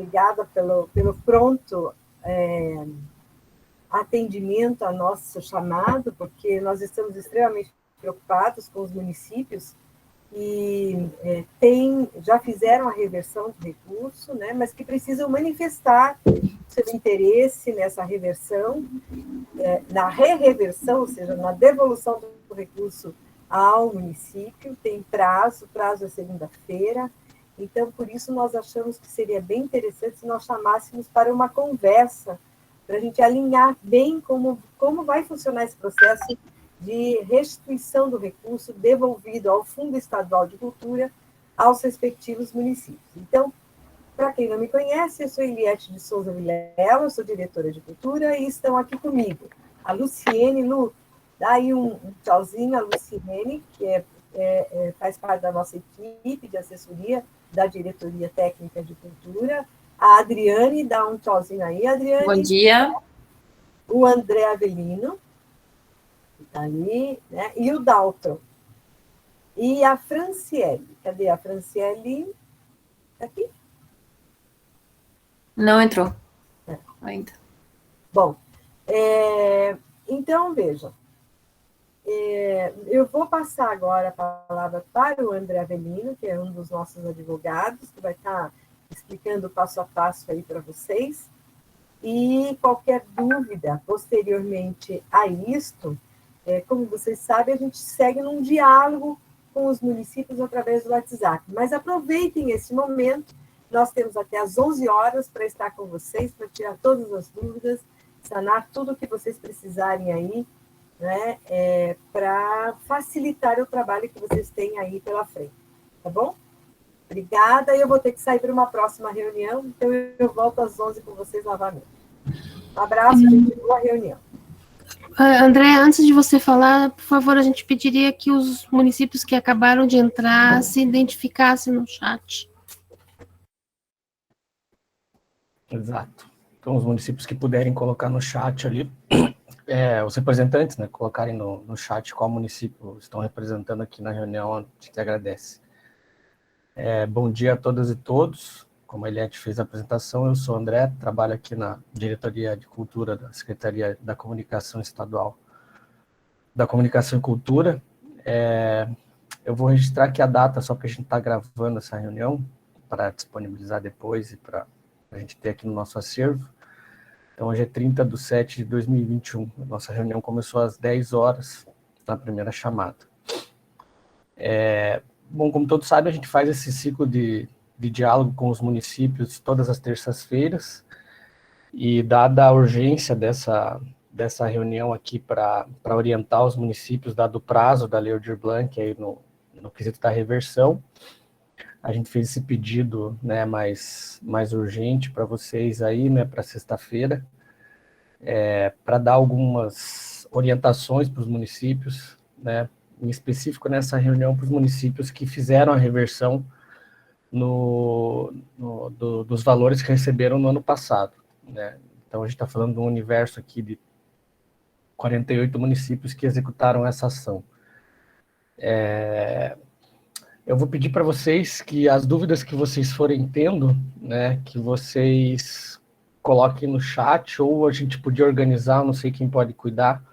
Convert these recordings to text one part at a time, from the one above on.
obrigada pelo pronto atendimento ao nosso chamado, porque nós estamos extremamente preocupados com os municípios que já fizeram a reversão do recurso, né, mas que precisam manifestar seu interesse nessa reversão, na re-reversão, ou seja, na devolução do recurso ao município. Tem prazo é segunda-feira. Então, por isso, nós achamos que seria bem interessante se nós chamássemos para uma conversa, para a gente alinhar bem como vai funcionar esse processo de restituição do recurso devolvido ao Fundo Estadual de Cultura aos respectivos municípios. Então, para quem não me conhece, eu sou Eliette de Souza Vilela, sou diretora de Cultura, e estão aqui comigo a Luciene. Lu, dá aí um tchauzinho, a Luciene, que faz parte da nossa equipe de assessoria da Diretoria Técnica de Cultura. A Adriane, dá um tchauzinho aí, Adriane. Bom dia. O André Avelino, que está ali, né? E o Dalton. E a Franciele. Cadê a Franciele? Está aqui? Não entrou ainda. Bom, então, vejam. Eu vou passar agora a palavra para o André Avelino, que é um dos nossos advogados, que vai estar explicando passo a passo aí para vocês. E qualquer dúvida posteriormente a isto, como vocês sabem, a gente segue num diálogo com os municípios através do WhatsApp. Mas aproveitem esse momento, nós temos até às 11 horas para estar com vocês, para tirar todas as dúvidas, sanar tudo o que vocês precisarem aí, né, para facilitar o trabalho que vocês têm aí pela frente. Tá bom? Obrigada, eu vou ter que sair para uma próxima reunião, então eu volto às 11 com vocês novamente. Um abraço, gente, boa reunião. André, antes de você falar, por favor, a gente pediria que os municípios que acabaram de entrar se identificassem no chat. Exato. Então, os municípios que puderem colocar no chat ali, os representantes, né, colocarem no chat qual município estão representando aqui na reunião, a gente agradece. Bom dia a todas e todos. Como a Eliette fez a apresentação, eu sou o André, trabalho aqui na Diretoria de Cultura da Secretaria da Comunicação Estadual da Comunicação e Cultura. Eu vou registrar aqui a data, só que a gente está gravando essa reunião, para disponibilizar depois e para a gente ter aqui no nosso acervo. Então, hoje é 30/7/2021. A nossa reunião começou às 10 horas, na primeira chamada. Bom, como todos sabem, a gente faz esse ciclo de diálogo com os municípios todas as terças-feiras, e dada a urgência dessa reunião aqui para orientar os municípios, dado o prazo da Lei Aldir Blanc aí no quesito da reversão, a gente fez esse pedido, né, mais urgente para vocês aí, né, para sexta-feira, para dar algumas orientações para os municípios, né, em específico nessa reunião para os municípios que fizeram a reversão dos valores que receberam no ano passado, né? Então, a gente está falando de um universo aqui de 48 municípios que executaram essa ação. Eu vou pedir para vocês que as dúvidas que vocês forem tendo, né, que vocês coloquem no chat, ou a gente podia organizar, não sei quem pode cuidar,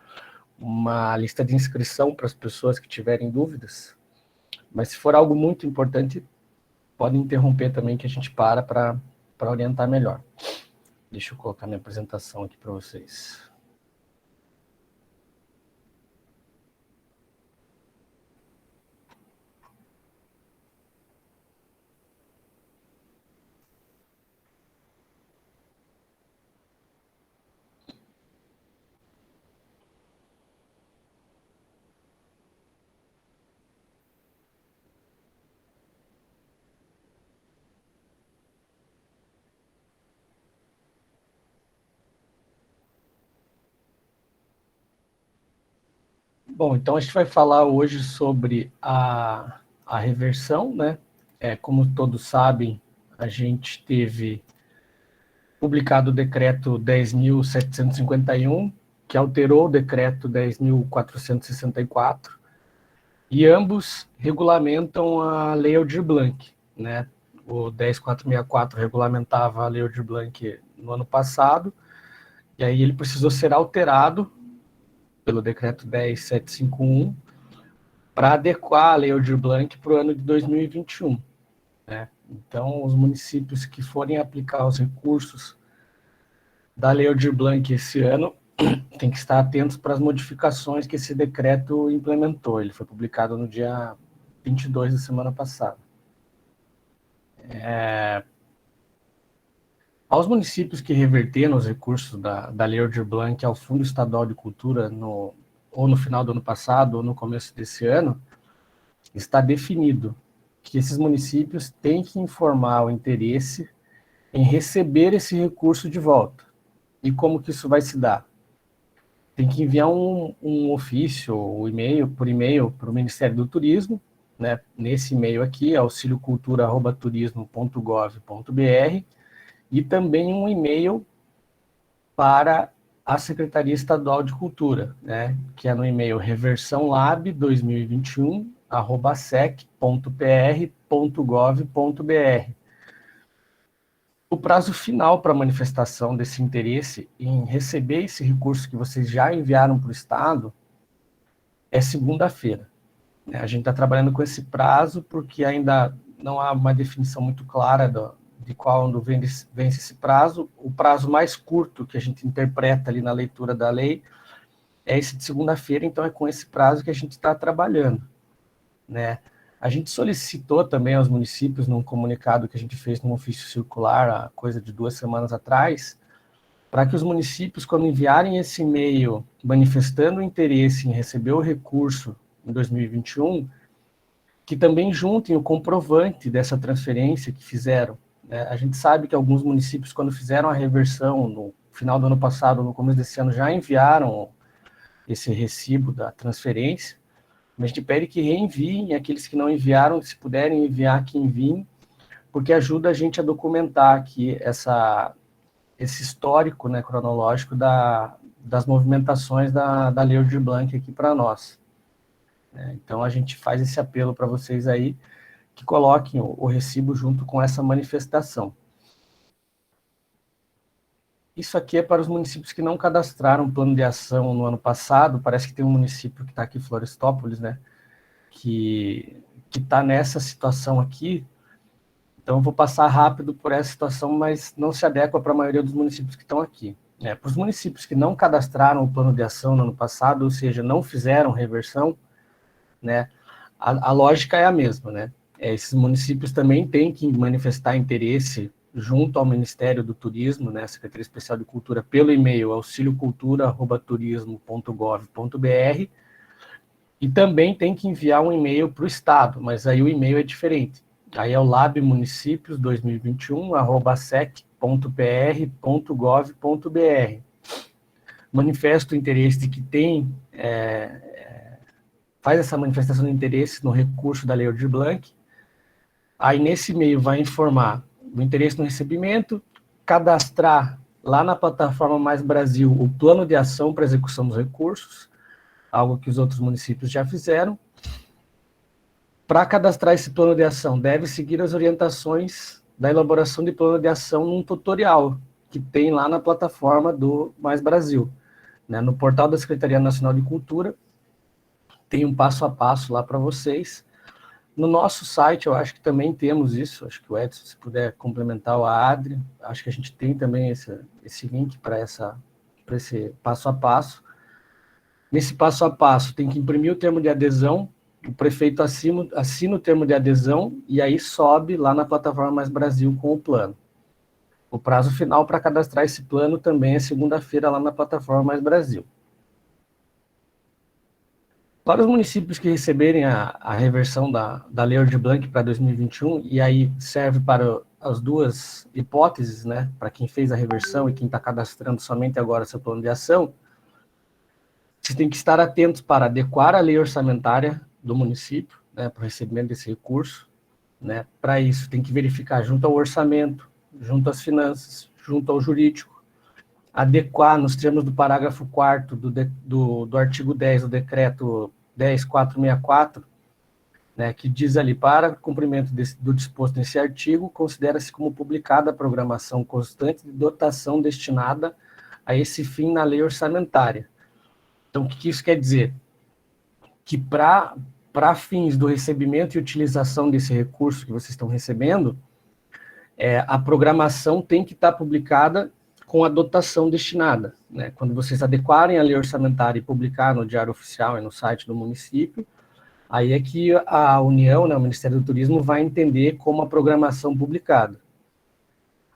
uma lista de inscrição para as pessoas que tiverem dúvidas. Mas se for algo muito importante, pode interromper também, que a gente para orientar melhor. Deixa eu colocar minha apresentação aqui para vocês. Bom, então a gente vai falar hoje sobre a reversão, né? Como todos sabem, a gente teve publicado o decreto 10.751, que alterou o decreto 10.464, e ambos regulamentam a Lei Aldir Blanc, né? o 10.464 regulamentava a Lei Aldir Blanc no ano passado, e aí ele precisou ser alterado pelo decreto 10.751 para adequar a Lei Aldir Blanc para o ano de 2021. Né? Então, os municípios que forem aplicar os recursos da Lei Aldir Blanc esse ano têm que estar atentos para as modificações que esse decreto implementou. Ele foi publicado no dia 22 da semana passada. Aos municípios que reverteram os recursos da Lei Aldir Blanc ao Fundo Estadual de Cultura ou no final do ano passado ou no começo desse ano, está definido que esses municípios têm que informar o interesse em receber esse recurso de volta. E como que isso vai se dar? Tem que enviar um ofício ou por e-mail para o Ministério do Turismo, né? Nesse e-mail aqui, auxiliocultura@turismo.gov.br, e também um e-mail para a Secretaria Estadual de Cultura, né? Que é no e-mail reversãolab2021@sec.pr.gov.br. O prazo final para manifestação desse interesse em receber esse recurso que vocês já enviaram para o Estado é segunda-feira. A gente está trabalhando com esse prazo porque ainda não há uma definição muito clara de quando vence esse prazo. O prazo mais curto que a gente interpreta ali na leitura da lei é esse de segunda-feira, então é com esse prazo que a gente está trabalhando, né? A gente solicitou também aos municípios, num comunicado que a gente fez num ofício circular, há coisa de 2 semanas atrás, para que os municípios, quando enviarem esse e-mail manifestando o interesse em receber o recurso em 2021, que também juntem o comprovante dessa transferência que fizeram. Né? A gente sabe que alguns municípios, quando fizeram a reversão no final do ano passado, no começo desse ano, já enviaram esse recibo da transferência. Mas a gente pede que reenviem, aqueles que não enviaram, se puderem enviar, que enviem, porque ajuda a gente a documentar aqui esse histórico, né, cronológico das movimentações da Lei Aldir Blanc aqui para nós. Então a gente faz esse apelo para vocês aí, que coloquem o recibo junto com essa manifestação. Isso aqui é para os municípios que não cadastraram plano de ação no ano passado. Parece que tem um município que está aqui, Florestópolis, né, que está nessa situação aqui. Então, eu vou passar rápido por essa situação, mas não se adequa para a maioria dos municípios que estão aqui. Para os municípios que não cadastraram o plano de ação no ano passado, ou seja, não fizeram reversão, né, a lógica é a mesma, né? Esses municípios também têm que manifestar interesse junto ao Ministério do Turismo, né, Secretaria Especial de Cultura, pelo e-mail auxiliocultura@turismo.gov.br, e também tem que enviar um e-mail para o Estado, mas aí o e-mail é diferente. Aí é o labmunicípios2021@sec.pr.gov.br. Manifesta o interesse de que faz essa manifestação de interesse no recurso da Lei Aldir Blanc. Aí nesse e-mail vai informar o interesse no recebimento, cadastrar lá na plataforma Mais Brasil o plano de ação para execução dos recursos, algo que os outros municípios já fizeram. Para cadastrar esse plano de ação, deve seguir as orientações da elaboração de plano de ação num tutorial que tem lá na plataforma do Mais Brasil. Né? No portal da Secretaria Nacional de Cultura, tem um passo a passo lá para vocês. No nosso site, eu acho que também temos isso, acho que o Edson, se puder complementar, o Adri, acho que a gente tem também esse link para esse passo a passo. Nesse passo a passo, tem que imprimir o termo de adesão, o prefeito assina o termo de adesão e aí sobe lá na plataforma Mais Brasil com o plano. O prazo final para cadastrar esse plano também é segunda-feira lá na plataforma Mais Brasil. Para os municípios que receberem a reversão da Lei Aldir Blanc para 2021, e aí serve para as duas hipóteses, né, para quem fez a reversão e quem está cadastrando somente agora seu plano de ação, vocês têm que estar atentos para adequar a lei orçamentária do município, né, para o recebimento desse recurso. Né. Para isso, tem que verificar junto ao orçamento, junto às finanças, junto ao jurídico, adequar nos termos do parágrafo 4º do artigo 10 do decreto 10.464, né, que diz ali, para cumprimento do disposto nesse artigo, considera-se como publicada a programação constante de dotação destinada a esse fim na lei orçamentária. Então, o que isso quer dizer? Que para fins do recebimento e utilização desse recurso que vocês estão recebendo, a programação tem que estar publicada com a dotação destinada, né? Quando vocês adequarem a lei orçamentária e publicar no Diário Oficial e no site do município, aí é que a União, né, o Ministério do Turismo, vai entender como a programação publicada.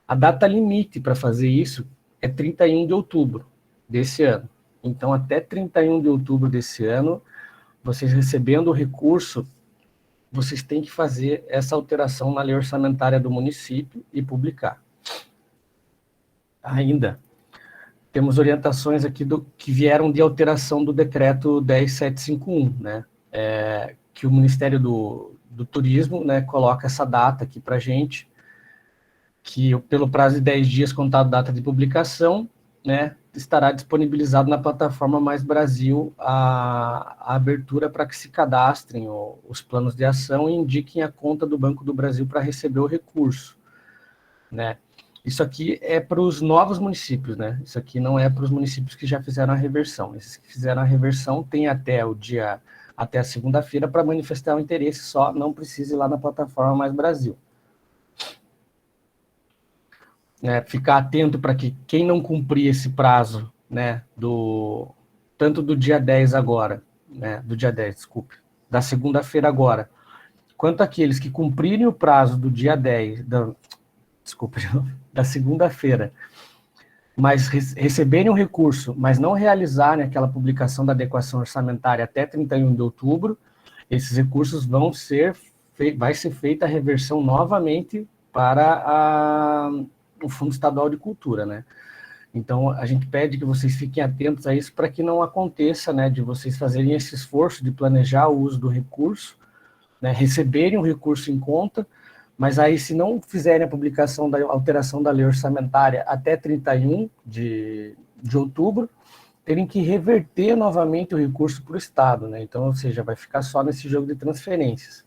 A data limite para fazer isso é 31 de outubro desse ano. Então, até 31 de outubro desse ano, vocês recebendo o recurso, vocês têm que fazer essa alteração na lei orçamentária do município e publicar. Ainda, temos orientações aqui que vieram de alteração do decreto 10751, né? Que o Ministério do Turismo, né, coloca essa data aqui para a gente, que pelo prazo de 10 dias contado data de publicação, né, estará disponibilizado na plataforma Mais Brasil a abertura para que se cadastrem os planos de ação e indiquem a conta do Banco do Brasil para receber o recurso, né? Isso aqui é para os novos municípios, né? Isso aqui não é para os municípios que já fizeram a reversão. Esses que fizeram a reversão têm até a segunda-feira para manifestar o interesse só, não precisa ir lá na plataforma Mais Brasil. Ficar atento para que quem não cumprir esse prazo, né, tanto do dia 10 agora, né, da segunda-feira agora, quanto aqueles que cumprirem o prazo do dia 10, da segunda-feira, mas receberem o recurso, mas não realizarem aquela publicação da adequação orçamentária até 31 de outubro, esses recursos vai ser feita a reversão novamente para o Fundo Estadual de Cultura, né? Então, a gente pede que vocês fiquem atentos a isso para que não aconteça, né, de vocês fazerem esse esforço de planejar o uso do recurso, né, receberem o recurso em conta, mas aí, se não fizerem a publicação da alteração da lei orçamentária até 31 de outubro, terem que reverter novamente o recurso para o Estado, né? Então, ou seja, vai ficar só nesse jogo de transferências,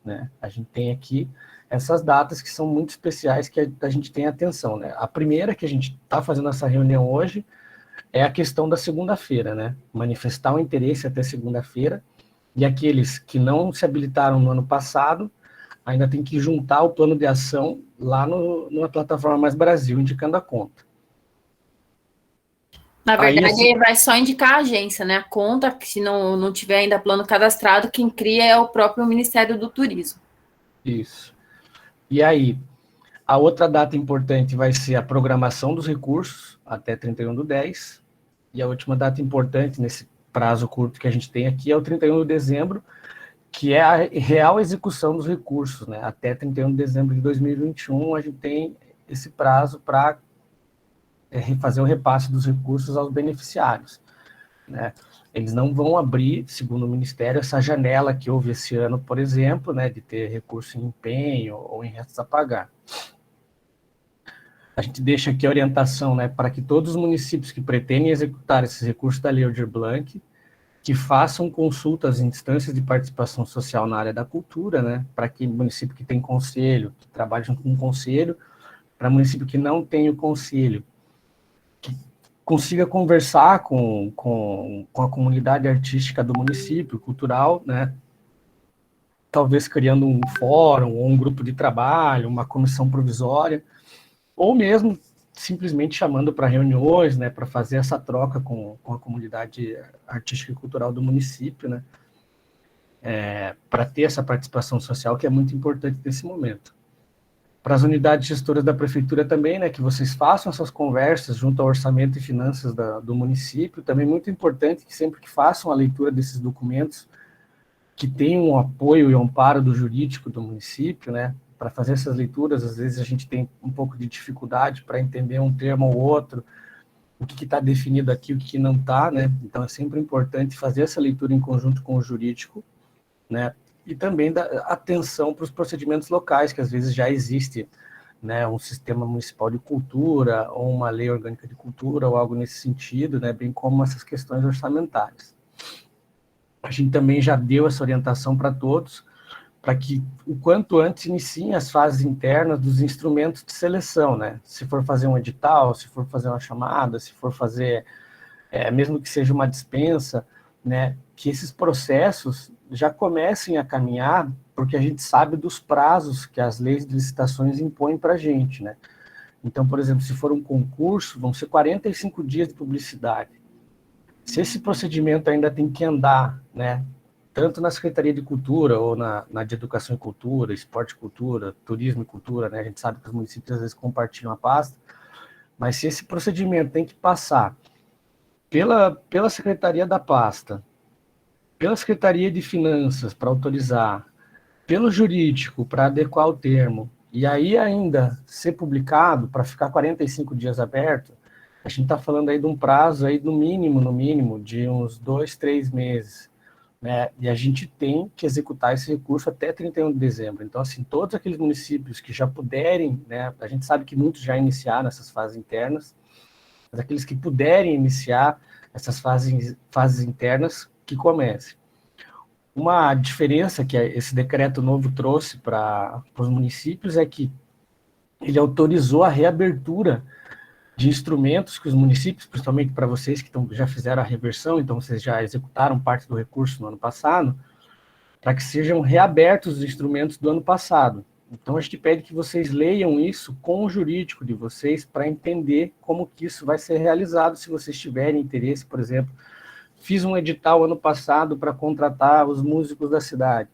né? A gente tem aqui essas datas que são muito especiais, que a gente tem atenção, né? A primeira que a gente está fazendo essa reunião hoje é a questão da segunda-feira, né? Manifestar o interesse até segunda-feira, e aqueles que não se habilitaram no ano passado, ainda tem que juntar o plano de ação lá na plataforma Mais Brasil, indicando a conta. Na verdade, vai só indicar a agência, né? A conta, que se não tiver ainda plano cadastrado, quem cria é o próprio Ministério do Turismo. Isso. E aí, a outra data importante vai ser a programação dos recursos, até 31/10, e a última data importante, nesse prazo curto que a gente tem aqui, é o 31 de dezembro, que é a real execução dos recursos, né? Até 31 de dezembro de 2021, a gente tem esse prazo para fazer o repasse dos recursos aos beneficiários, né? Eles não vão abrir, segundo o Ministério, essa janela que houve esse ano, por exemplo, né, de ter recurso em empenho ou em restos a pagar. A gente deixa aqui a orientação, né, para que todos os municípios que pretendem executar esses recursos da Lei Aldir Blanc, que façam consultas em instâncias de participação social na área da cultura, né, para que município que tem conselho, que trabalha junto com o conselho, para município que não tem o conselho, que consiga conversar com a comunidade artística do município, cultural, né, talvez criando um fórum, ou um grupo de trabalho, uma comissão provisória, ou mesmo simplesmente chamando para reuniões, né, para fazer essa troca com a comunidade artística e cultural do município, né, para ter essa participação social que é muito importante nesse momento. Para as unidades gestoras da prefeitura também, né, que vocês façam essas conversas junto ao orçamento e finanças do município, também muito importante que sempre que façam a leitura desses documentos, que tenham um apoio e um amparo do jurídico do município, né, para fazer essas leituras, às vezes a gente tem um pouco de dificuldade para entender um termo ou outro, o que está definido aqui, o que não está, né? Então é sempre importante fazer essa leitura em conjunto com o jurídico, né? E também dar atenção para os procedimentos locais, que às vezes já existe, né, um sistema municipal de cultura, ou uma lei orgânica de cultura, ou algo nesse sentido, né, bem como essas questões orçamentárias. A gente também já deu essa orientação para todos, para que o quanto antes iniciem as fases internas dos instrumentos de seleção, né? Se for fazer um edital, se for fazer uma chamada, se for fazer, mesmo que seja uma dispensa, né? Que esses processos já comecem a caminhar, porque a gente sabe dos prazos que as leis de licitações impõem para a gente, né? Então, por exemplo, se for um concurso, vão ser 45 dias de publicidade. Se esse procedimento ainda tem que andar, né, tanto na Secretaria de Cultura, ou na de Educação e Cultura, Esporte e Cultura, Turismo e Cultura, né, a gente sabe que os municípios às vezes compartilham a pasta, mas se esse procedimento tem que passar pela Secretaria da Pasta, pela Secretaria de Finanças para autorizar, pelo jurídico para adequar o termo, e aí ainda ser publicado para ficar 45 dias aberto, a gente está falando aí de um prazo aí no mínimo, de uns 2, 3 meses, né? E a gente tem que executar esse recurso até 31 de dezembro. Então, assim, todos aqueles municípios que já puderem, né? A gente sabe que muitos já iniciaram essas fases internas, mas aqueles que puderem iniciar essas fases internas, que comecem. Uma diferença que esse decreto novo trouxe para os municípios é que ele autorizou a reabertura de instrumentos que os municípios, principalmente para vocês que já fizeram a reversão, então vocês já executaram parte do recurso no ano passado, para que sejam reabertos os instrumentos do ano passado. Então a gente pede que vocês leiam isso com o jurídico de vocês para entender como que isso vai ser realizado, se vocês tiverem interesse, por exemplo. Fiz um edital ano passado para contratar os músicos da cidade,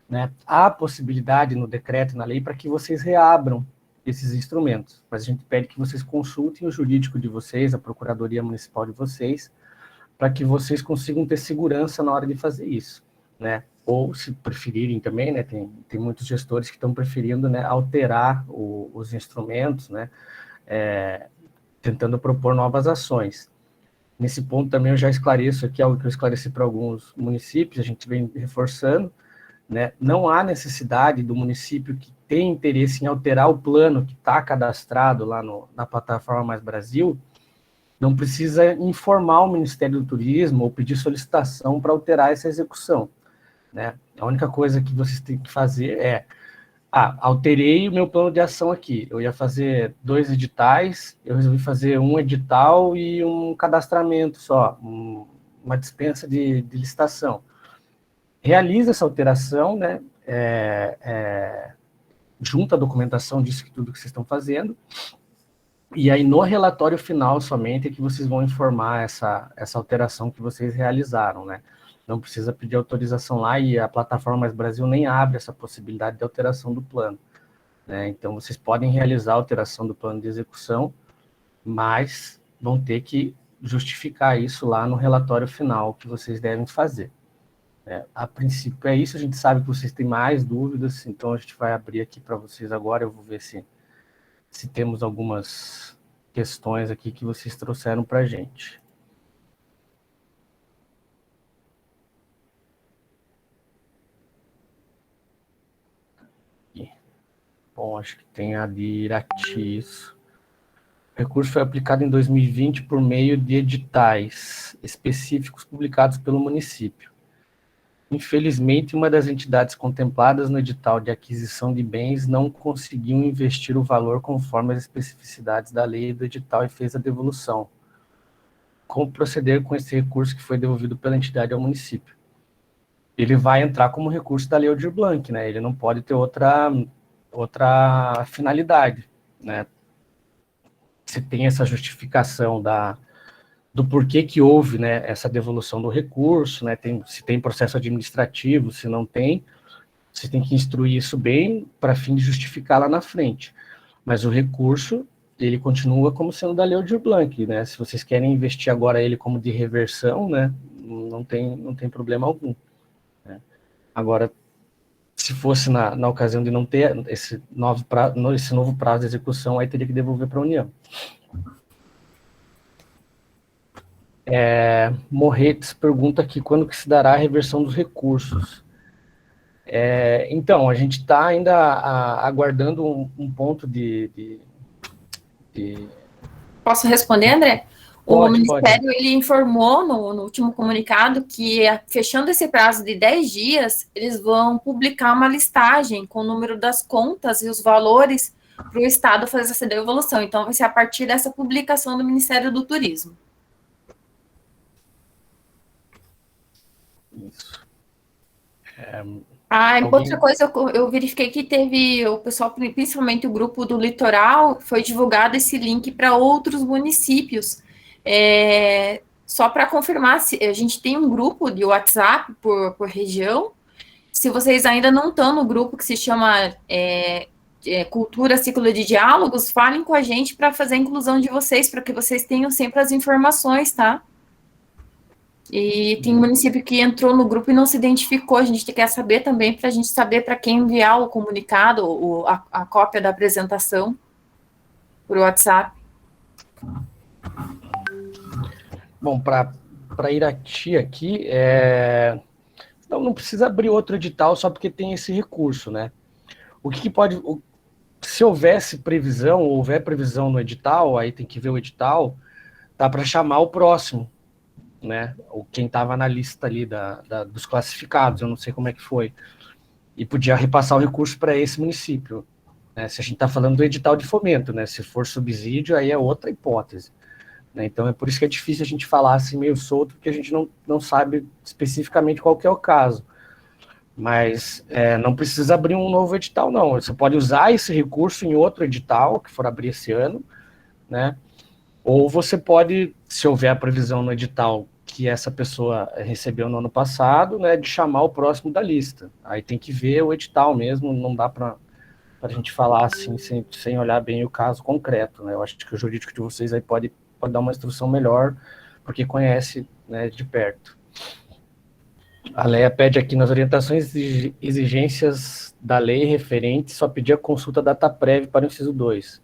né? Há possibilidade no decreto e na lei para que vocês reabram esses instrumentos, mas a gente pede que vocês consultem o jurídico de vocês, a Procuradoria Municipal de vocês, para que vocês consigam ter segurança na hora de fazer isso, né? Ou, se preferirem também, né? Tem muitos gestores que estão preferindo, né, alterar os instrumentos, né? Tentando propor novas ações. Nesse ponto também eu já esclareço aqui, algo que eu esclareci para alguns municípios, a gente vem reforçando, né? Não há necessidade do município que tem interesse em alterar o plano que está cadastrado lá na plataforma Mais Brasil, não precisa informar o Ministério do Turismo ou pedir solicitação para alterar essa execução, né? A única coisa que vocês têm que fazer é: alterei o meu plano de ação aqui, eu ia fazer 2 editais, eu resolvi fazer um edital e um cadastramento só, uma dispensa de licitação. Realiza essa alteração, né, junta a documentação disso tudo que vocês estão fazendo, e aí no relatório final somente é que vocês vão informar essa alteração que vocês realizaram, né? Não precisa pedir autorização lá, e a plataforma Mais Brasil nem abre essa possibilidade de alteração do plano, né? Então, vocês podem realizar a alteração do plano de execução, mas vão ter que justificar isso lá no relatório final que vocês devem fazer. A princípio é isso, a gente sabe que vocês têm mais dúvidas, então a gente vai abrir aqui para vocês agora, eu vou ver se temos algumas questões aqui que vocês trouxeram para a gente. Bom, acho que tem a de Irati, isso. O recurso foi aplicado em 2020 por meio de editais específicos publicados pelo município. Infelizmente, uma das entidades contempladas no edital de aquisição de bens não conseguiu investir o valor conforme as especificidades da lei do edital e fez a devolução. Como proceder com esse recurso que foi devolvido pela entidade ao município? Ele vai entrar como recurso da Lei Aldir Blanc, né? Ele não pode ter outra finalidade, né? Se tem essa justificação do porquê que houve, né, essa devolução do recurso, né, se tem processo administrativo, se não tem, você tem que instruir isso bem para fim de justificar lá na frente. Mas o recurso, ele continua como sendo da Lei Aldir Blanc, né? Se vocês querem investir agora ele como de reversão, né, não tem problema algum, né? Agora, se fosse na ocasião de não ter esse novo prazo de execução, aí teria que devolver para a União. Morretes pergunta aqui quando que se dará a reversão dos recursos. Então, a gente está ainda aguardando um ponto de... Posso responder, André? O Ministério ele informou no último comunicado que, fechando esse prazo de 10 dias, eles vão publicar uma listagem com o número das contas e os valores para o Estado fazer essa devolução. Então, vai ser a partir dessa publicação do Ministério do Turismo. Isso. Outra coisa, eu verifiquei que teve o pessoal, principalmente o grupo do Litoral, foi divulgado esse link para outros municípios. Só para confirmar, a gente tem um grupo de WhatsApp por região. Se vocês ainda não estão no grupo que se chama Cultura Ciclo de Diálogos, falem com a gente para fazer a inclusão de vocês, para que vocês tenham sempre as informações, tá? E tem município que entrou no grupo e não se identificou, a gente quer saber também, para a gente saber para quem enviar o comunicado, a cópia da apresentação por WhatsApp. Bom, para Irati aqui, não precisa abrir outro edital só porque tem esse recurso, né? O que pode... Se houvesse previsão, ou houver previsão no edital, aí tem que ver o edital, dá para chamar o próximo, né? Ou quem estava na lista ali dos classificados, eu não sei como é que foi. E podia repassar o recurso para esse município, né? Se a gente está falando do edital de fomento, né? Se for subsídio, aí é outra hipótese. Então, é por isso que é difícil a gente falar assim meio solto, porque a gente não sabe especificamente qual que é o caso. Mas não precisa abrir um novo edital, não. Você pode usar esse recurso em outro edital, que for abrir esse ano, né? Ou você pode, se houver a previsão no edital que essa pessoa recebeu no ano passado, né, de chamar o próximo da lista. Aí tem que ver o edital mesmo, não dá para a gente falar assim, sem olhar bem o caso concreto, né? Eu acho que o jurídico de vocês aí pode dar uma instrução melhor, porque conhece, né, de perto. A Leia pede aqui, nas orientações e exigências da lei referente, só pedir a consulta data prévia para o inciso 2.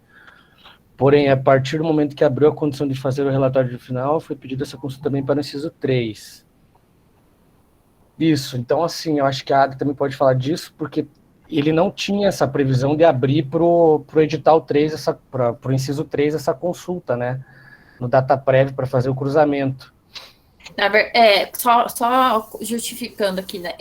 Porém, a partir do momento que abriu a condição de fazer o relatório de final, foi pedida essa consulta também para o inciso 3. Isso, então assim, eu acho que a Adri também pode falar disso, porque ele não tinha essa previsão de abrir para o edital 3, para o inciso 3, essa consulta, né? No data prévio para fazer o cruzamento. Só justificando aqui, né?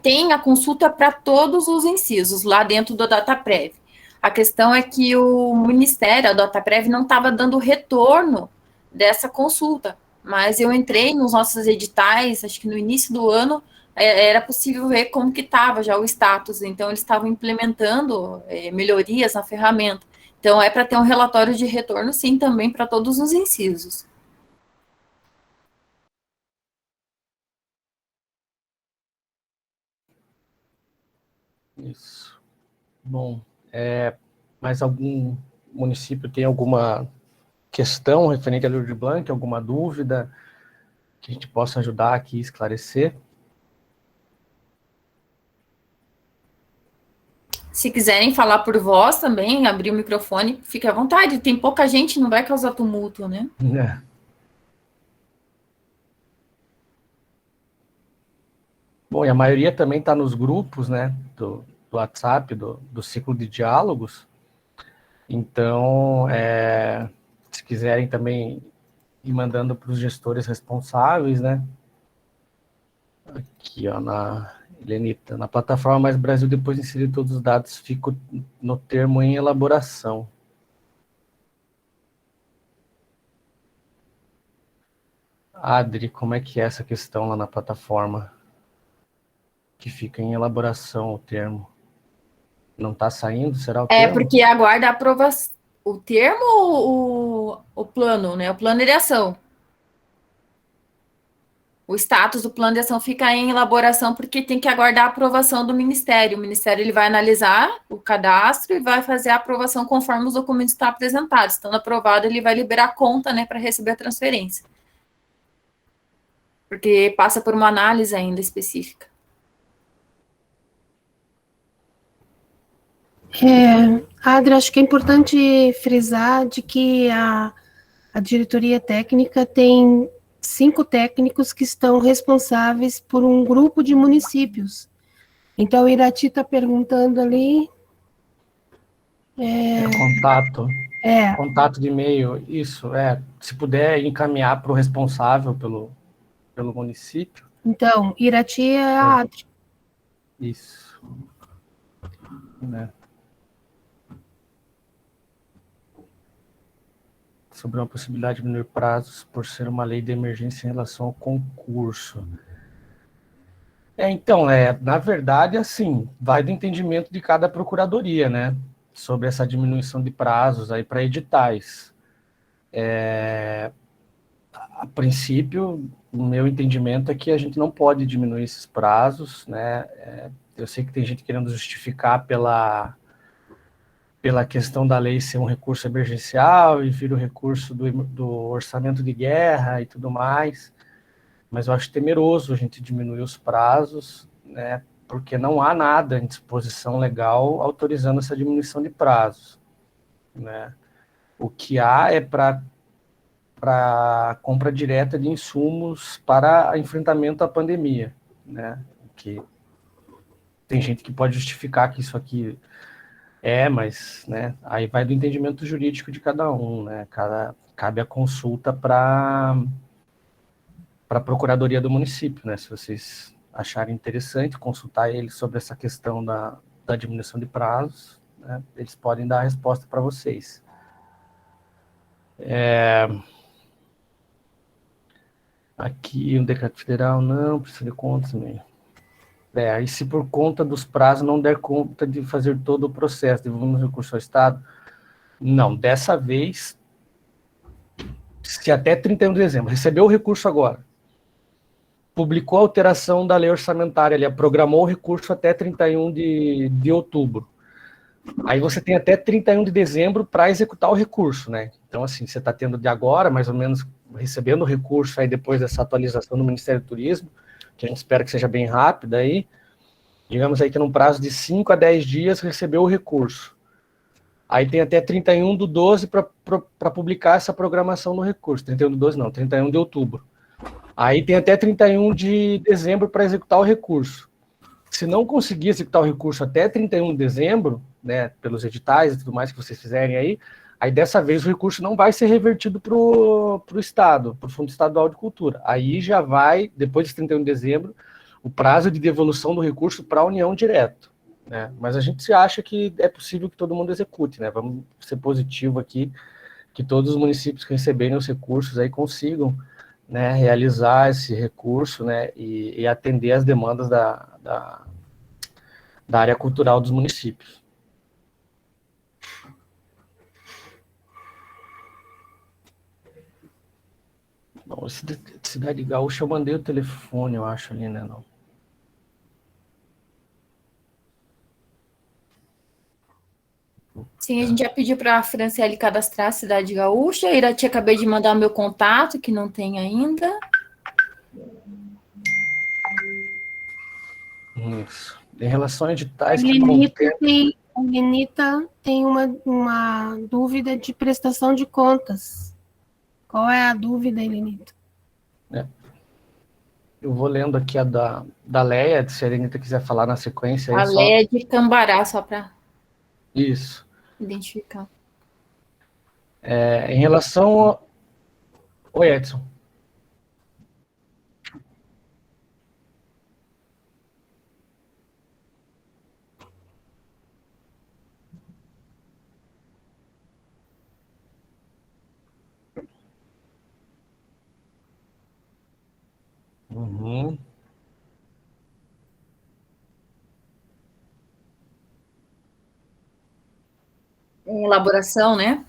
Tem a consulta para todos os incisos lá dentro do data prévio. A questão é que o Ministério, a data prévia, não estava dando retorno dessa consulta, mas eu entrei nos nossos editais, acho que no início do ano, era possível ver como que estava já o status, então eles estavam implementando melhorias na ferramenta. Então, é para ter um relatório de retorno, sim, também para todos os incisos. Isso. Bom, mais algum município tem alguma questão referente à Lei de Blanc, alguma dúvida que a gente possa ajudar aqui a esclarecer? Se quiserem falar por voz também, abrir o microfone, fique à vontade. Tem pouca gente, não vai causar tumulto, né? Bom, e a maioria também está nos grupos, né, do WhatsApp, do ciclo de diálogos. Então, se quiserem também ir mandando para os gestores responsáveis, né? Aqui, ó, Helenita, na plataforma Mais Brasil, depois de inserir todos os dados, fico no termo em elaboração. Adri, como é que é essa questão lá na plataforma? Que fica em elaboração o termo. Não está saindo? Será o termo? Porque aguarda a aprovação. O termo ou o plano, né? O plano de ação. O status do plano de ação fica em elaboração porque tem que aguardar a aprovação do Ministério. O Ministério ele vai analisar o cadastro e vai fazer a aprovação conforme os documentos estão apresentados. Estando aprovado, ele vai liberar a conta, né, para receber a transferência. Porque passa por uma análise ainda específica. Adri, acho que é importante frisar de que a diretoria técnica tem 5 técnicos que estão responsáveis por um grupo de municípios. Então, o Irati está perguntando ali... contato. contato de e-mail, isso, se puder encaminhar para o responsável pelo município. Então, Irati é a Adri. Isso. Né? Sobre uma possibilidade de diminuir prazos por ser uma lei de emergência em relação ao concurso. Então, na verdade, assim, vai do entendimento de cada procuradoria, né? Sobre essa diminuição de prazos aí para editais. A princípio, o meu entendimento é que a gente não pode diminuir esses prazos, né? Eu sei que tem gente querendo justificar pela questão da lei ser um recurso emergencial e vir o recurso do orçamento de guerra e tudo mais, mas eu acho temeroso a gente diminuir os prazos, né? Porque não há nada em disposição legal autorizando essa diminuição de prazos, né? O que há é para compra direta de insumos para enfrentamento à pandemia, né? Que tem gente que pode justificar que isso aqui mas, né, aí vai do entendimento jurídico de cada um, né? Cabe a consulta para a Procuradoria do município, né? Se vocês acharem interessante consultar eles sobre essa questão da diminuição de prazos, né, eles podem dar a resposta para vocês. Aqui, um decreto federal, não, precisa de contas também. E se por conta dos prazos não der conta de fazer todo o processo, devolvemos o recurso ao Estado? Não, dessa vez, se até 31 de dezembro, recebeu o recurso agora, publicou a alteração da lei orçamentária, programou o recurso até 31 de outubro. Aí você tem até 31 de dezembro para executar o recurso, né? Então, assim, você está tendo de agora, mais ou menos, recebendo o recurso aí depois dessa atualização do Ministério do Turismo, que a gente espera que seja bem rápida aí, digamos aí que num prazo de 5 a 10 dias recebeu o recurso. Aí tem até 31/12 para publicar essa programação no recurso. 31/12 não, 31 de outubro. Aí tem até 31 de dezembro para executar o recurso. Se não conseguir executar o recurso até 31 de dezembro, né, pelos editais e tudo mais que vocês fizerem aí dessa vez o recurso não vai ser revertido para o Estado, para o Fundo Estadual de Cultura. Aí já vai, depois de 31 de dezembro, o prazo de devolução do recurso para a União direto, né? Mas a gente acha que é possível que todo mundo execute, né? Vamos ser positivo aqui, que todos os municípios que receberem os recursos aí consigam, né, realizar esse recurso, né, e atender as demandas da área cultural dos municípios. Bom, Cidade Gaúcha eu mandei o telefone, eu acho, ali, né, não. Sim, a gente já pediu para a Franciele cadastrar a Cidade Gaúcha. Irati, acabei de mandar o meu contato, que não tem ainda. Isso. Em relação a editais A Lenita tem uma dúvida de prestação de contas. Qual é a dúvida, Lenita? Eu vou lendo aqui a da Leia, se a Lenita quiser falar na sequência. A Leia é de Cambará, só para identificar. Em relação Oi, Edson. Uhum. Em elaboração, né?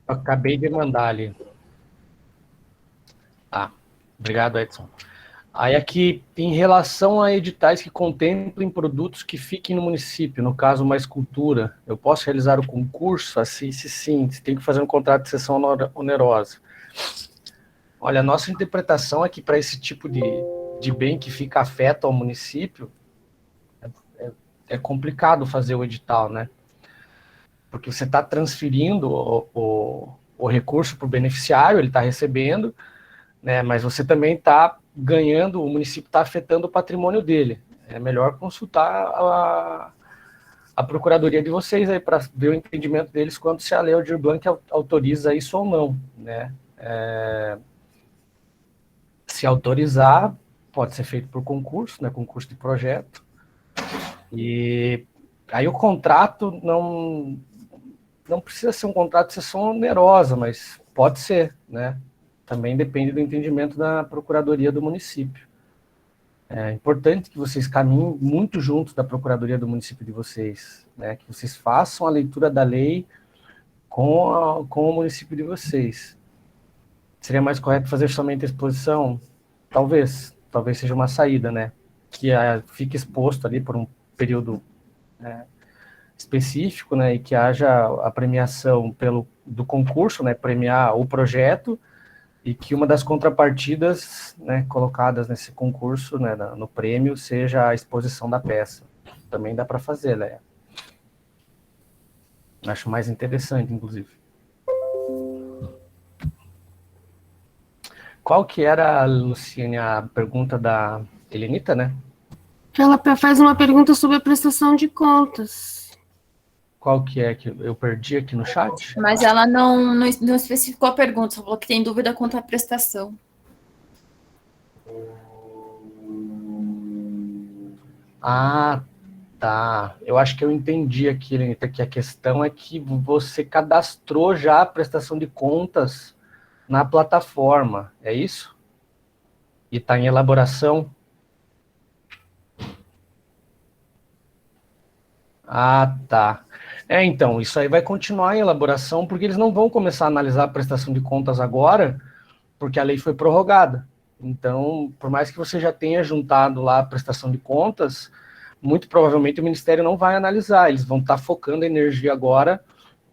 Acabei de mandar ali. Obrigado, Edson. Aí aqui, em relação a editais que contemplem produtos que fiquem no município, no caso, uma escultura, eu posso realizar o concurso? Assim, sim, você tem que fazer um contrato de cessão onerosa. Olha, a nossa interpretação é que para esse tipo de de bem que fica afeto ao município, é complicado fazer o edital, né? Porque você está transferindo o recurso para o beneficiário, ele está recebendo, né? Mas você também está ganhando, o município está afetando o patrimônio dele. É melhor consultar a procuradoria de vocês aí para ver o entendimento deles quanto se a Lei Aldir Blanc autoriza isso ou não, né? Se autorizar, pode ser feito por concurso, né? Concurso de projeto. E aí o contrato não precisa ser um contrato de cessão onerosa, mas pode ser, né? Também depende do entendimento da procuradoria do município. É importante que vocês caminhem muito juntos da procuradoria do município de vocês, né? Que vocês façam a leitura da lei com o município de vocês. Seria mais correto fazer somente a exposição? Talvez seja uma saída, né? Que fique exposto ali por um período específico, né? E que haja a premiação do concurso, né? Premiar o projeto, e que uma das contrapartidas, né, colocadas nesse concurso, né, no prêmio, seja a exposição da peça. Também dá para fazer, Léa. Acho mais interessante, inclusive. Qual que era, Luciane, a pergunta da Helenita, né? Ela faz uma pergunta sobre a prestação de contas. Qual que é que eu perdi aqui no chat? Mas ela não especificou a pergunta, só falou que tem dúvida quanto à prestação. Ah, tá. Eu acho que eu entendi aqui, Helenita, que a questão é que você cadastrou já a prestação de contas na plataforma, é isso? E está em elaboração? Ah, tá. Então, isso aí vai continuar em elaboração, porque eles não vão começar a analisar a prestação de contas agora, porque a lei foi prorrogada. Então, por mais que você já tenha juntado lá a prestação de contas, muito provavelmente o Ministério não vai analisar, eles vão estar focando a energia agora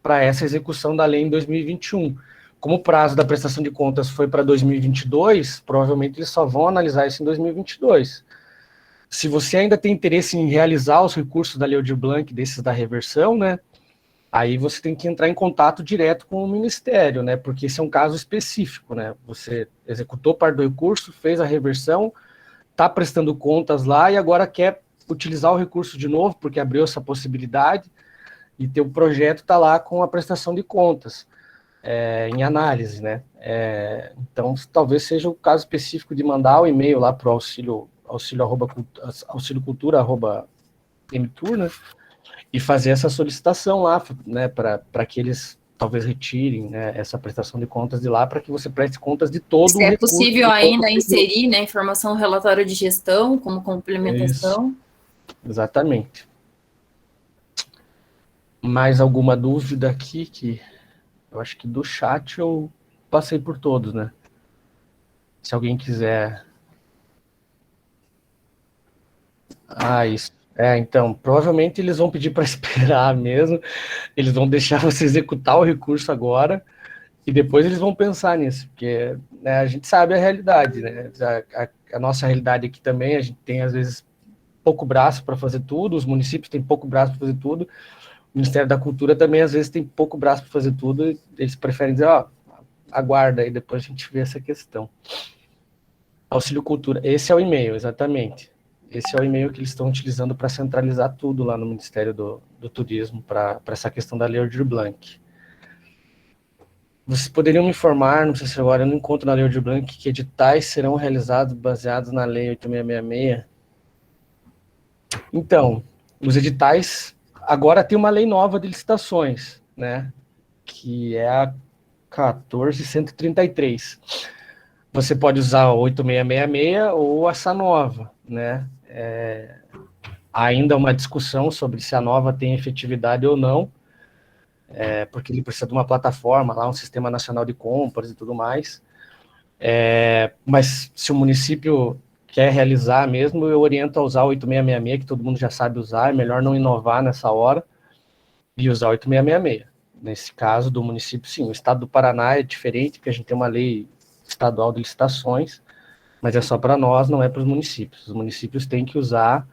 para essa execução da lei em 2021. Como o prazo da prestação de contas foi para 2022, provavelmente eles só vão analisar isso em 2022. Se você ainda tem interesse em realizar os recursos da Lei Aldir Blanc, desses da reversão, né, aí você tem que entrar em contato direto com o Ministério, né, porque esse é um caso específico, né, você executou parte do recurso, fez a reversão, está prestando contas lá e agora quer utilizar o recurso de novo, porque abriu essa possibilidade, e teu projeto está lá com a prestação de contas em análise, né, então talvez seja o caso específico de mandar o e-mail lá para o auxiliocultura@mtur, né, e fazer essa solicitação lá, né, para que eles talvez retirem, né, essa prestação de contas de lá, para que você preste contas de todo o recurso. Se é possível ainda inserir, né, informação no relatório de gestão como complementação. Isso. Exatamente. Mais alguma dúvida aqui? Que eu acho que do chat eu passei por todos, né? Se alguém quiser... isso. Então, provavelmente eles vão pedir para esperar mesmo, eles vão deixar você executar o recurso agora, e depois eles vão pensar nisso, porque, né, a gente sabe a realidade, né? A nossa realidade aqui também, a gente tem, às vezes, pouco braço para fazer tudo, os municípios têm pouco braço para fazer tudo, o Ministério da Cultura também, às vezes, tem pouco braço para fazer tudo, eles preferem dizer, aguarda aí, depois a gente vê essa questão. Auxílio Cultura, esse é o e-mail, exatamente. Esse é o e-mail que eles estão utilizando para centralizar tudo lá no Ministério do Turismo, para essa questão da Lei Aldir Blanc. Vocês poderiam me informar, não sei se agora eu não encontro na Lei Aldir Blanc, que editais serão realizados baseados na Lei 8666? Então, os editais, agora tem uma lei nova de licitações, né, que é a 14.133. Você pode usar a 8666 ou essa nova, né, ainda uma discussão sobre se a nova tem efetividade ou não, porque ele precisa de uma plataforma lá, um sistema nacional de compras e tudo mais, mas se o município quer realizar mesmo, eu oriento a usar o 8666, que todo mundo já sabe usar, é melhor não inovar nessa hora, e usar o 8666. Nesse caso do município, sim, o estado do Paraná é diferente, porque a gente tem uma lei estadual de licitações, Mas é só para nós, não é para os municípios. Os municípios têm que usar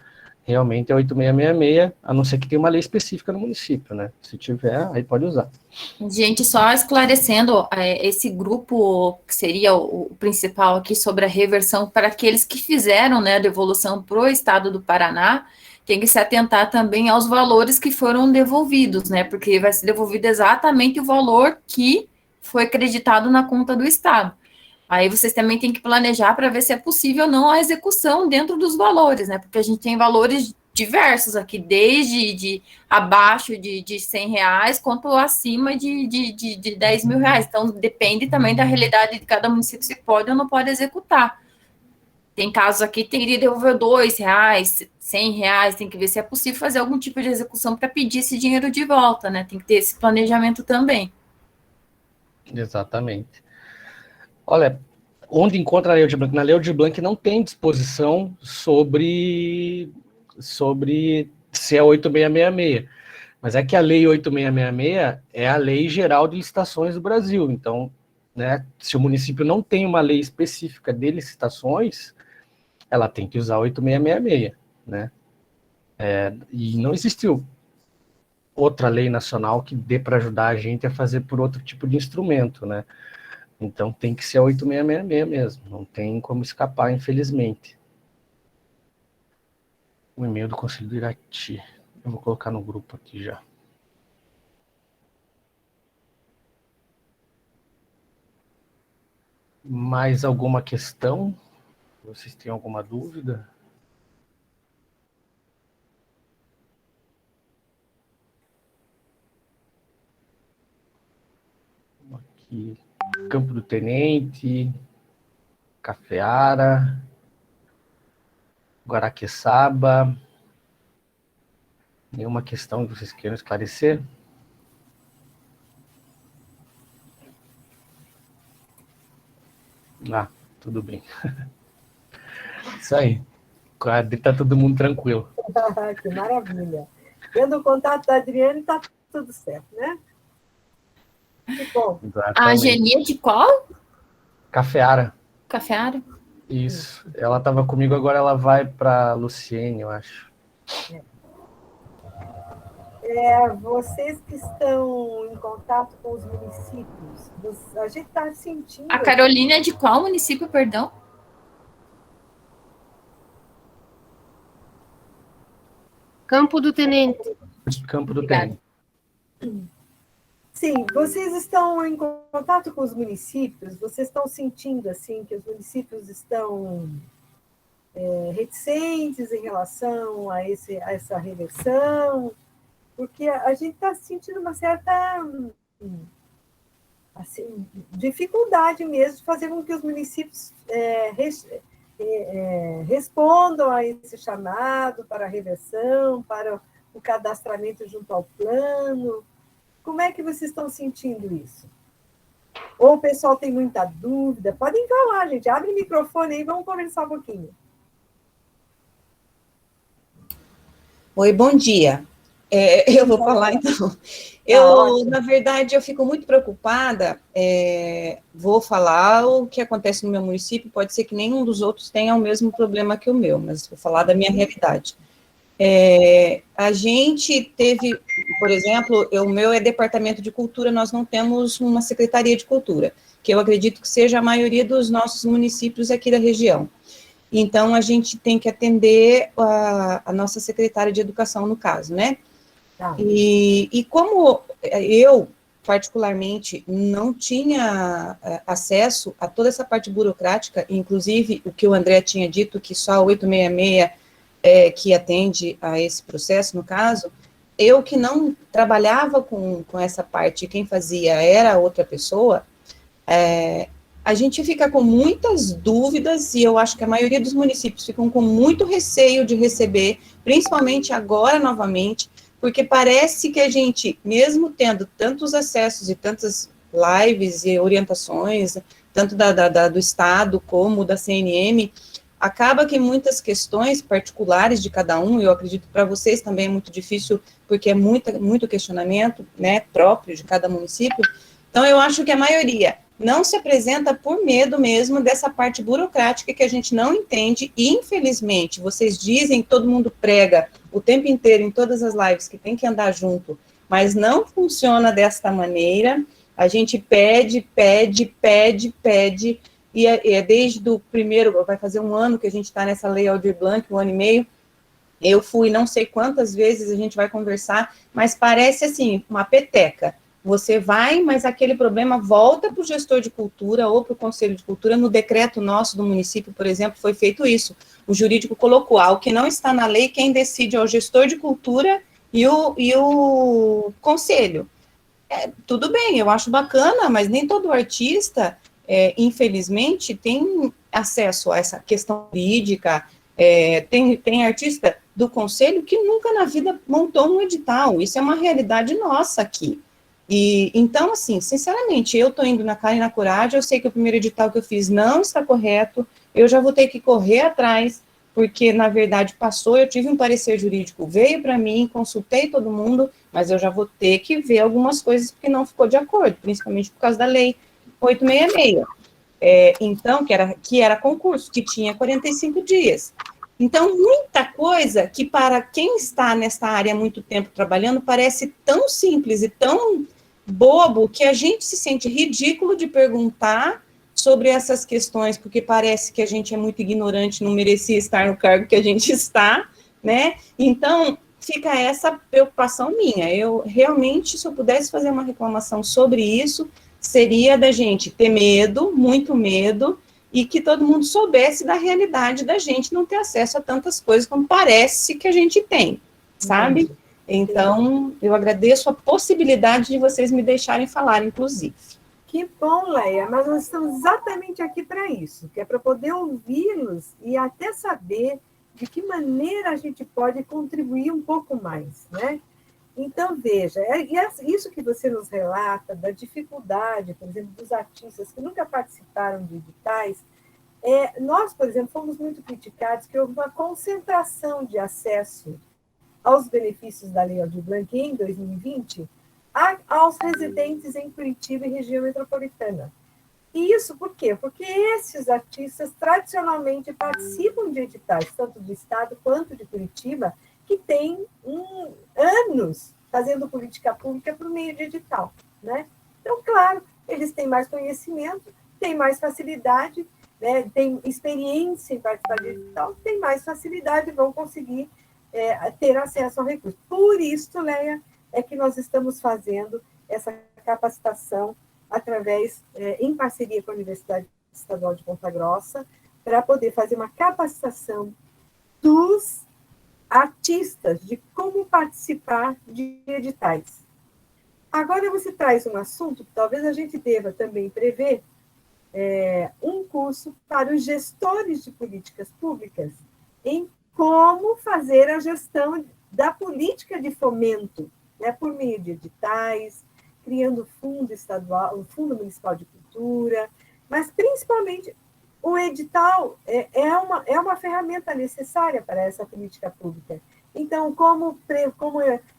realmente a 8666, a não ser que tenha uma lei específica no município, né? Se tiver, aí pode usar. Gente, só esclarecendo, esse grupo que seria o principal aqui sobre a reversão para aqueles que fizeram, né, a devolução para o estado do Paraná, tem que se atentar também aos valores que foram devolvidos, né? Porque vai ser devolvido exatamente o valor que foi acreditado na conta do estado. Aí vocês também têm que planejar para ver se é possível ou não a execução dentro dos valores, né? Porque a gente tem valores diversos aqui, desde abaixo de R$ 100, quanto acima de 10 mil reais. Então, depende também da realidade de cada município, se pode ou não pode executar. Tem casos aqui que teria que devolver R$ 2, R$ 100, tem que ver se é possível fazer algum tipo de execução para pedir esse dinheiro de volta, né? Tem que ter esse planejamento também. Exatamente. Olha, onde encontra a Lei Aldir Blanc? Na Lei Aldir Blanc não tem disposição sobre se é 8666, mas é que a Lei 8666 é a Lei Geral de Licitações do Brasil, então, né, se o município não tem uma lei específica de licitações, ela tem que usar a 8666, né, e não existiu outra lei nacional que dê para ajudar a gente a fazer por outro tipo de instrumento, né. Então tem que ser a 8666 mesmo, não tem como escapar, infelizmente. O e-mail do Conselho do Irati. Eu vou colocar no grupo aqui já. Mais alguma questão? Vocês têm alguma dúvida? Aqui. Campo do Tenente, Cafeara, Guaraqueçaba. Nenhuma questão que vocês queiram esclarecer? Ah, tudo bem. Isso aí. Tá todo mundo tranquilo. Que maravilha. Tendo o contato da Adriane, tá tudo certo, né? Que bom. Exatamente. A Genia de qual? Cafeara. Cafeara? Isso. Ela estava comigo, agora ela vai para Luciene, eu acho. Vocês que estão em contato com os municípios, a gente está sentindo... A Carolina é de qual município, perdão? Campo do Tenente. Campo do Obrigada. Tenente. Sim, vocês estão em contato com os municípios, vocês estão sentindo assim que os municípios estão reticentes em relação a essa reversão, porque a gente está sentindo uma certa assim, dificuldade mesmo de fazer com que os municípios respondam a esse chamado para a reversão, para o cadastramento junto ao plano. Como é que vocês estão sentindo isso? Ou o pessoal tem muita dúvida? Podem falar, gente. Abre o microfone aí e vamos conversar um pouquinho. Oi, bom dia. Eu vou falar, então. Na verdade, eu fico muito preocupada. Vou falar o que acontece no meu município. Pode ser que nenhum dos outros tenha o mesmo problema que o meu, mas vou falar da minha realidade. A gente teve, por exemplo, o meu é Departamento de Cultura, nós não temos uma Secretaria de Cultura, que eu acredito que seja a maioria dos nossos municípios aqui da região. Então, a gente tem que atender a nossa secretária de Educação, no caso, né? Tá. E como eu, particularmente, não tinha acesso a toda essa parte burocrática, inclusive o que o André tinha dito, que só a 866 que atende a esse processo, no caso, eu que não trabalhava com essa parte, quem fazia era outra pessoa, a gente fica com muitas dúvidas, e eu acho que a maioria dos municípios ficam com muito receio de receber, principalmente agora, novamente, porque parece que a gente, mesmo tendo tantos acessos e tantas lives e orientações, tanto do Estado como da CNM, acaba que muitas questões particulares de cada um, eu acredito para vocês também é muito difícil, porque é muito questionamento, né, próprio de cada município. Então, eu acho que a maioria não se apresenta por medo mesmo dessa parte burocrática que a gente não entende, e infelizmente, vocês dizem, todo mundo prega o tempo inteiro em todas as lives que tem que andar junto, mas não funciona desta maneira. A gente pede, e é desde o primeiro, vai fazer um ano que a gente está nessa lei Aldir Blanc, 1 ano e meio, eu fui não sei quantas vezes, a gente vai conversar, mas parece assim, uma peteca. Você vai, mas aquele problema volta para o gestor de cultura ou para o conselho de cultura. No decreto nosso do município, por exemplo, foi feito isso. O jurídico colocou, o que não está na lei, quem decide é o gestor de cultura e o conselho. Tudo bem, eu acho bacana, mas nem todo artista, infelizmente, tem acesso a essa questão jurídica. Tem artista do conselho que nunca na vida montou um edital. Isso é uma realidade nossa aqui. E, então, assim, sinceramente, eu estou indo na cara e na coragem, eu sei que o primeiro edital que eu fiz não está correto, eu já vou ter que correr atrás, porque, na verdade, passou, eu tive um parecer jurídico, veio para mim, consultei todo mundo, mas eu já vou ter que ver algumas coisas que não ficou de acordo, principalmente por causa da lei 866, então, que era concurso, que tinha 45 dias. Então, muita coisa que para quem está nessa área há muito tempo trabalhando, parece tão simples e tão bobo que a gente se sente ridículo de perguntar sobre essas questões, porque parece que a gente é muito ignorante, não merecia estar no cargo que a gente está, né? Então, fica essa preocupação minha. Eu realmente, se eu pudesse fazer uma reclamação sobre isso, seria da gente ter medo, muito medo, e que todo mundo soubesse da realidade da gente não ter acesso a tantas coisas como parece que a gente tem, sabe? Então, eu agradeço a possibilidade de vocês me deixarem falar, inclusive. Que bom, Leia, mas nós estamos exatamente aqui para isso, que é para poder ouvi-los e até saber de que maneira a gente pode contribuir um pouco mais, né? Então, veja, isso que você nos relata, da dificuldade, por exemplo, dos artistas que nunca participaram de editais, nós, por exemplo, fomos muito criticados que houve uma concentração de acesso aos benefícios da Lei Aldir Blanc em 2020 aos residentes em Curitiba e região metropolitana. E isso por quê? Porque esses artistas tradicionalmente participam de editais, tanto do Estado quanto de Curitiba, que têm anos fazendo política pública por meio de edital, né? Então, claro, eles têm mais conhecimento, têm mais facilidade, né? Têm experiência em participar de edital, têm mais facilidade, vão conseguir ter acesso ao recurso. Por isso, Leia, é que nós estamos fazendo essa capacitação através, em parceria com a Universidade Estadual de Ponta Grossa, para poder fazer uma capacitação dos artistas de como participar de editais. Agora você traz um assunto que talvez a gente deva também prever, um curso para os gestores de políticas públicas em como fazer a gestão da política de fomento, né, por meio de editais, criando fundo estadual, o Fundo Municipal de Cultura, mas principalmente o edital é uma ferramenta necessária para essa política pública. Então, como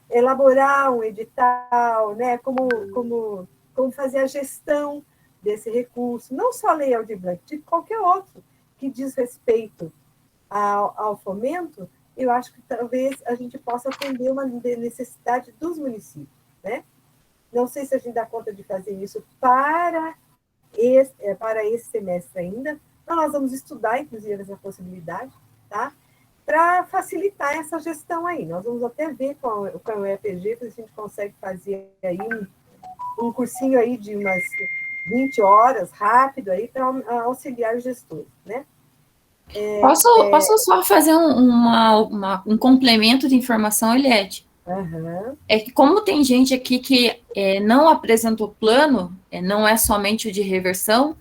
elaborar um edital, né, como fazer a gestão desse recurso, não só a Lei Aldir Blanc, de qualquer outro que diz respeito ao fomento, eu acho que talvez a gente possa atender uma necessidade dos municípios, né? Não sei se a gente dá conta de fazer isso para esse semestre ainda, então nós vamos estudar, inclusive, essa possibilidade, tá? Para facilitar essa gestão aí. Nós vamos até ver com o EPG, se a gente consegue fazer aí um cursinho aí de umas 20 horas, rápido, aí, para auxiliar os gestores, né? Posso só fazer um complemento de informação, Eliette? Uhum. É que como tem gente aqui que não apresentou plano, não é somente o de reversão,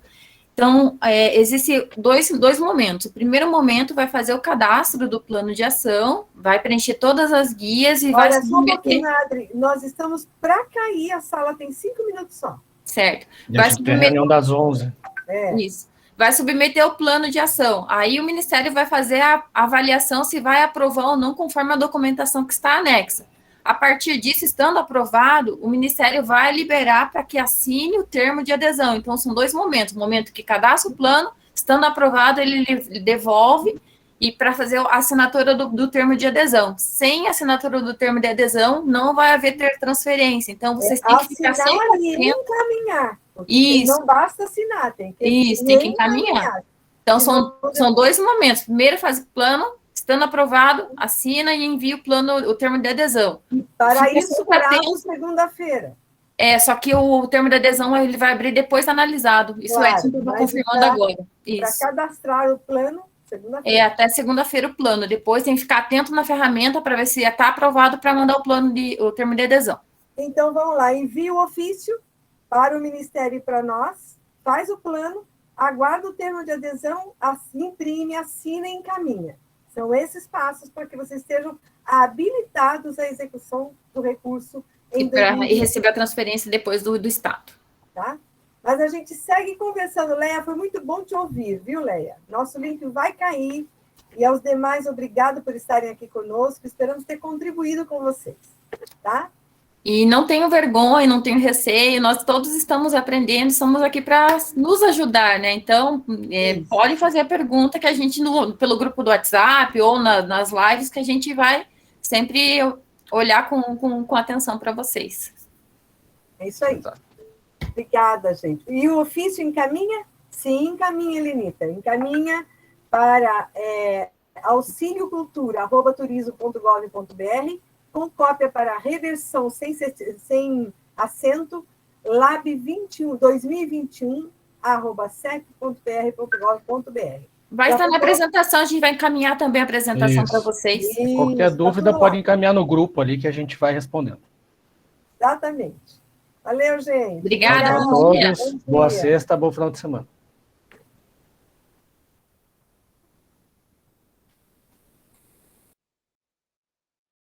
então existem dois momentos. O primeiro momento vai fazer o cadastro do plano de ação, vai preencher todas as guias e vai submeter... Olha, só um pouquinho, Adri, nós estamos para cair, a sala tem 5 minutos só. Certo. Vai submeter a reunião das 11. Isso. Vai submeter o plano de ação. Aí o Ministério vai fazer a avaliação se vai aprovar ou não, conforme a documentação que está anexa. A partir disso, estando aprovado, o Ministério vai liberar para que assine o termo de adesão. Então, são 2 momentos. O momento que cadastra o plano, estando aprovado, ele devolve e para fazer a assinatura do termo de adesão. Sem a assinatura do termo de adesão, não vai haver transferência. Então, vocês têm que ficar sempre e encaminhar. Isso. Não basta assinar, tem que encaminhar. Então, são 2 momentos. Primeiro faz o plano, estando aprovado, assina e envia o plano, o termo de adesão. Para isso, prazo segunda-feira. Só que o termo de adesão ele vai abrir depois do analisado. Isso claro, eu estou confirmando agora. Para cadastrar o plano, segunda-feira. Até segunda-feira o plano. Depois tem que ficar atento na ferramenta para ver se está aprovado para mandar o termo de adesão. Então, vamos lá. Envia o ofício para o Ministério e para nós, faz o plano, aguarda o termo de adesão, imprime, assina e encaminha. São esses passos para que vocês estejam habilitados à execução do recurso e receber a transferência depois do Estado. Tá? Mas a gente segue conversando. Leia, foi muito bom te ouvir, viu, Leia? Nosso link vai cair. E aos demais, obrigado por estarem aqui conosco. Esperamos ter contribuído com vocês. Tá? E não tenho vergonha, não tenho receio, nós todos estamos aprendendo, estamos aqui para nos ajudar, né? Então, pode fazer a pergunta que a gente, pelo grupo do WhatsApp ou nas lives, que a gente vai sempre olhar com atenção para vocês. É isso aí. Obrigada, gente. E o ofício encaminha? Sim, encaminha, Helenita. Encaminha para auxiliocultura@turismo.gov.br com cópia para reversão sem acento, lab2021, Vai estar na apresentação, a gente vai encaminhar também a apresentação para vocês. Qualquer dúvida pode encaminhar no grupo ali que a gente vai respondendo. Exatamente. Valeu, gente. Obrigada. Bom dia. Boa sexta, bom final de semana.